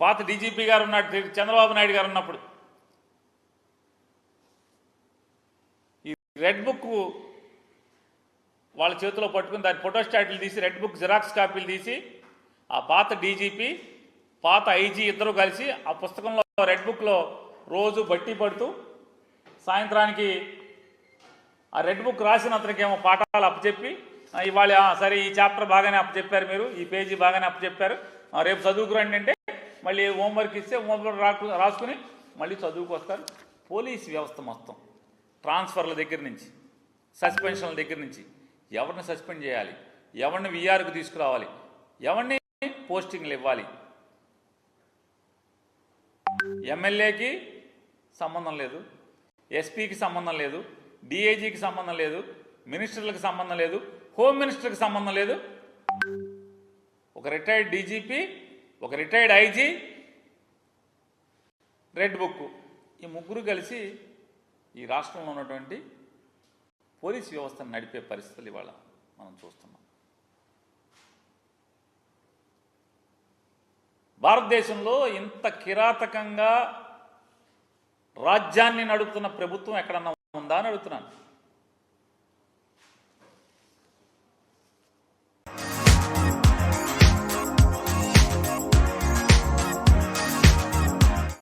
పాత డీజీపీ గారు ఉన్నాడు, చంద్రబాబు నాయుడు గారు ఉన్నప్పుడు. ఈ రెడ్ బుక్ వాళ్ళ చేతిలో పట్టుకుని దాని ఫోటోస్టాట్లు తీసి రెడ్ బుక్ జిరాక్స్ కాపీలు తీసి ఆ పాత డీజీపీ పాత ఐజీ ఇద్దరు కలిసి ఆ పుస్తకంలో రెడ్ బుక్లో రోజు బట్టి పడుతూ సాయంత్రానికి ఆ రెడ్ బుక్ రాసిన అతనికి ఏమో పాఠాలు అప్పచెప్పి ఇవాళ సరే ఈ చాప్టర్ బాగానే అప్పచెప్పారు, మీరు ఈ పేజీ బాగానే అప్పచెప్పారు, రేపు చదువుకురండి అంటే మళ్ళీ హోంవర్క్ ఇస్తే హోంవర్క్ రాసుకుని మళ్ళీ చదువుకు వస్తారు. పోలీస్ వ్యవస్థ మొత్తం ట్రాన్స్ఫర్ల దగ్గర నుంచి సస్పెన్షన్ల దగ్గర నుంచి ఎవరిని సస్పెండ్ చేయాలి, ఎవరిని వీఆర్కు తీసుకురావాలి, ఎవరిని పోస్టింగ్లు ఇవ్వాలి, ఎమ్మెల్యేకి సంబంధం లేదు, ఎస్పీకి సంబంధం లేదు, డిఐజీకి సంబంధం లేదు, మినిస్టర్లకు సంబంధం లేదు, హోమ్ మినిస్టర్కి సంబంధం లేదు. ఒక రిటైర్డ్ డీజీపీ, ఒక రిటైర్డ్ ఐజీ, రెడ్ బుక్, ఈ ముగ్గురు కలిసి ఈ రాష్ట్రంలో ఉన్నటువంటి పోలీస్ వ్యవస్థను నడిపే పరిస్థితులు ఇవాళ మనం చూస్తున్నాం. భారతదేశంలో ఇంత కిరాతకంగా రాజ్యాన్ని నడుపుతున్న ప్రభుత్వం ఎక్కడన్నా ఉందా అని అడుగుతున్నాను.